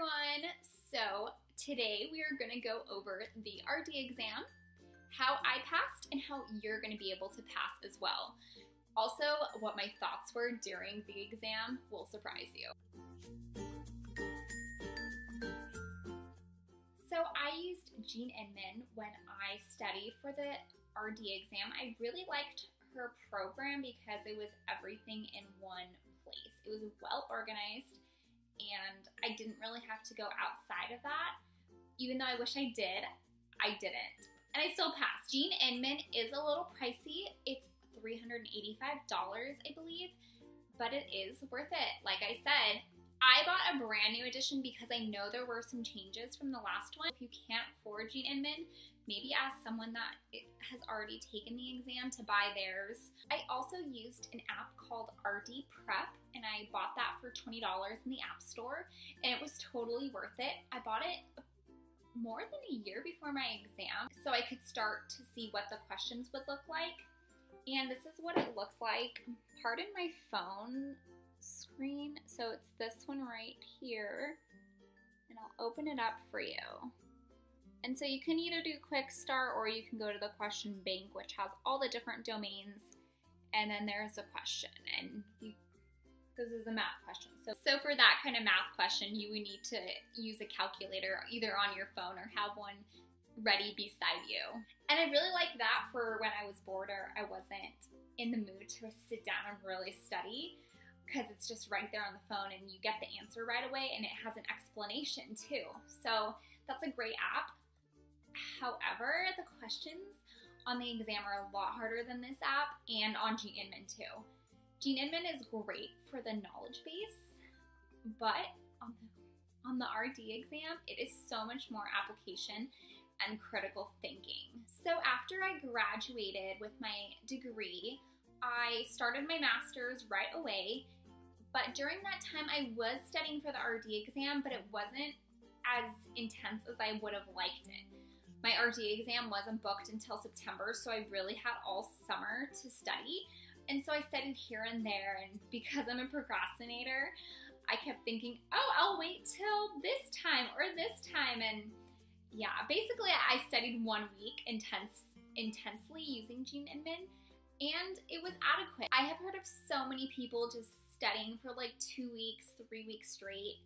everyone! So today we are going to go over the RD exam, how I passed, and how you're going to be able to pass as well. Also, what my thoughts were during the exam will surprise you. So I used Jean Inman when I studied for the RD exam. I really liked her program because it was everything in one place. It was well organized, and I didn't really have to go outside of that. Even though I wish I did, I didn't. And I still passed. Jean Inman is a little pricey. It's $385, I believe, but it is worth it. Like I said, I bought a brand new edition because I know there were some changes from the last one. If you can't afford Jean Inman, maybe ask someone that has already taken the exam to buy theirs. I also used an app called RD Prep, and I bought that for $20 in the App Store, and it was totally worth it. I bought it more than a year before my exam, so I could start to see what the questions would look like. And this is what it looks like. Pardon my phone screen. So it's this one right here, and I'll open it up for you. And so you can either do Quick Start or you can go to the question bank, which has all the different domains, and then there's a question, and this is a math question. So for that kind of math question, you would need to use a calculator either on your phone or have one ready beside you. And I really like that for when I was bored or I wasn't in the mood to sit down and really study, because it's just right there on the phone and you get the answer right away, and it has an explanation too. So that's a great app. However, the questions on the exam are a lot harder than this app, and on Jean Inman too. Jean Inman is great for the knowledge base, but on the RD exam, it is so much more application and critical thinking. So after I graduated with my degree, I started my master's right away, but during that time I was studying for the RD exam, but it wasn't as intense as I would have liked it. My RD exam wasn't booked until September, so I really had all summer to study, and so I studied here and there, and because I'm a procrastinator, I kept thinking, oh, I'll wait till this time or this time, and yeah, basically I studied 1 week intensely using Jean Inman, and it was adequate. I have heard of so many people just studying for like 2 weeks, 3 weeks straight,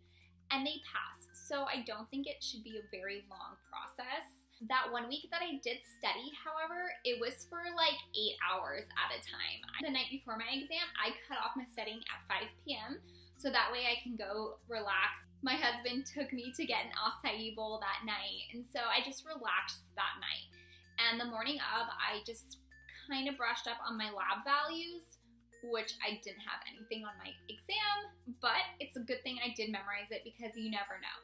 and they pass. So I don't think it should be a very long process. That 1 week that I did study, however, it was for like 8 hours at a time. The night before my exam, I cut off my studying at 5 p.m. so that way I can go relax. My husband took me to get an acai bowl that night, and so I just relaxed that night. And the morning of, I just kind of brushed up on my lab values, which I didn't have anything on my exam, but it's a good thing I did memorize it because you never know.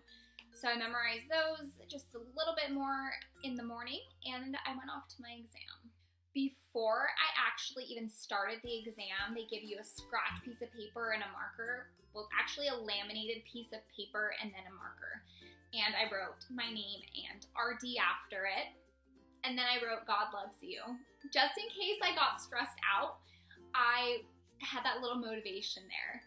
So I memorized those just a little bit more in the morning, and I went off to my exam. Before I actually even started the exam, they give you a scratch piece of paper and a marker. Well, it's actually a laminated piece of paper and then a marker. And I wrote my name and RD after it. And then I wrote God loves you. Just in case I got stressed out, I had that little motivation there.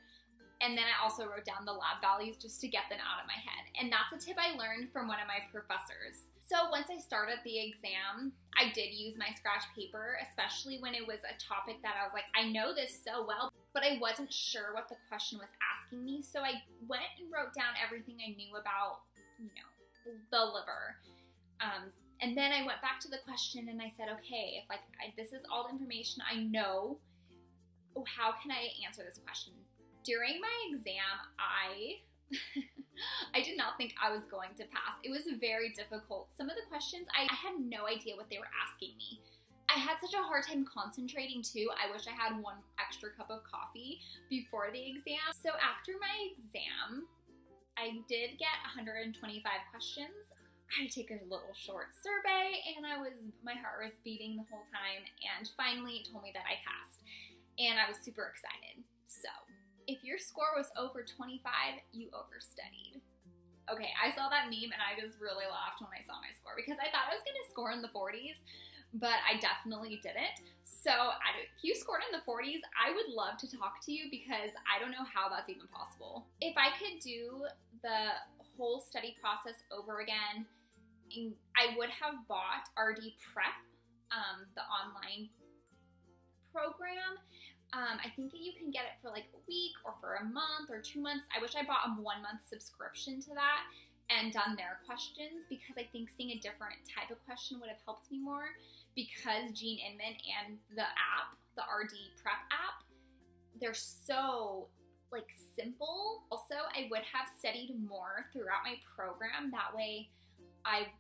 And then I also wrote down the lab values just to get them out of my head. And that's a tip I learned from one of my professors. So once I started the exam, I did use my scratch paper, especially when it was a topic that I was like, I know this so well, but I wasn't sure what the question was asking me. So I went and wrote down everything I knew about, the liver. And then I went back to the question and I said, okay, if this is all the information I know, how can I answer this question? During my exam, I did not think I was going to pass. It was very difficult. Some of the questions, I had no idea what they were asking me. I had such a hard time concentrating too. I wish I had 1 extra cup of coffee before the exam. So after my exam, I did get 125 questions. I took a little short survey, and my heart was beating the whole time, and finally it told me that I passed, and I was super excited. So if your score was over 25, you overstudied. Okay, I saw that meme and I just really laughed when I saw my score because I thought I was gonna score in the 40s, but I definitely didn't. So if you scored in the 40s, I would love to talk to you because I don't know how that's even possible. If I could do the whole study process over again. And I would have bought RD Prep, the online program. I think that you can get it for like a week or for a month or 2 months. I wish I bought a 1-month subscription to that and done their questions, because I think seeing a different type of question would have helped me more, because Gene Inman and the app, the RD Prep app, they're so like simple. Also, I would have studied more throughout my program. That way I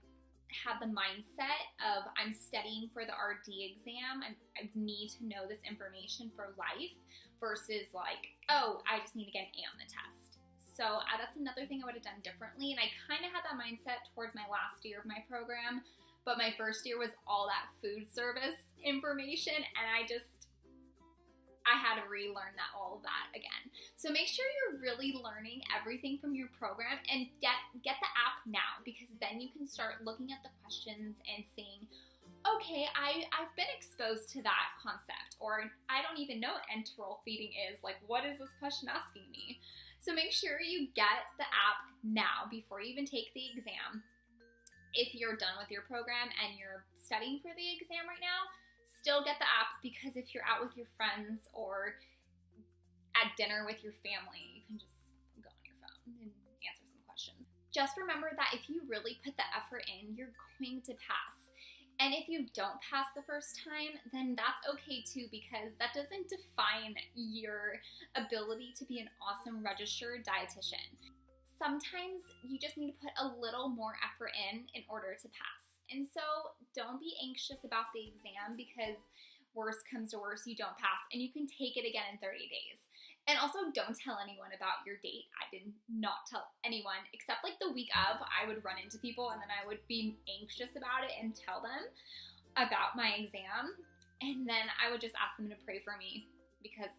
had the mindset of I'm studying for the RD exam. I need to know this information for life, versus like, oh, I just need to get an A on the test. So that's another thing I would have done differently. And I kind of had that mindset towards my last year of my program, but my first year was all that food service information, and I had to relearn all of that again. So make sure you're really learning everything from your program, and get the app now, because then you can start looking at the questions and saying, okay, I've been exposed to that concept, or I don't even know what enteral feeding is. Like, what is this question asking me? So make sure you get the app now before you even take the exam. If you're done with your program and you're studying for the exam right now, still get the app, because if you're out with your friends or at dinner with your family, you can just go on your phone and answer some questions. Just remember that if you really put the effort in, you're going to pass. And if you don't pass the first time, then that's okay too, because that doesn't define your ability to be an awesome registered dietitian. Sometimes you just need to put a little more effort in order to pass. And so don't be anxious about the exam, because worst comes to worst, you don't pass, and you can take it again in 30 days. And also, don't tell anyone about your date. I did not tell anyone, except like the week of. I would run into people and then I would be anxious about it and tell them about my exam. And then I would just ask them to pray for me, because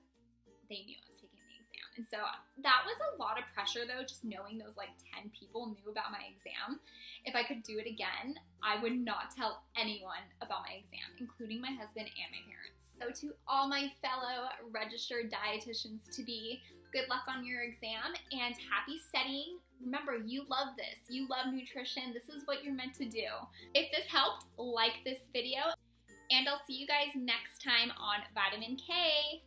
they knew I was taking the exam. And so that was a lot of pressure though, just knowing those like 10 people knew about my exam. If I could do it again, I would not tell anyone about my exam, including my husband and my parents. So to all my fellow registered dietitians to be, good luck on your exam and happy studying. Remember, you love this. You love nutrition. This is what you're meant to do. If this helped, like this video, and I'll see you guys next time on Vitamin K.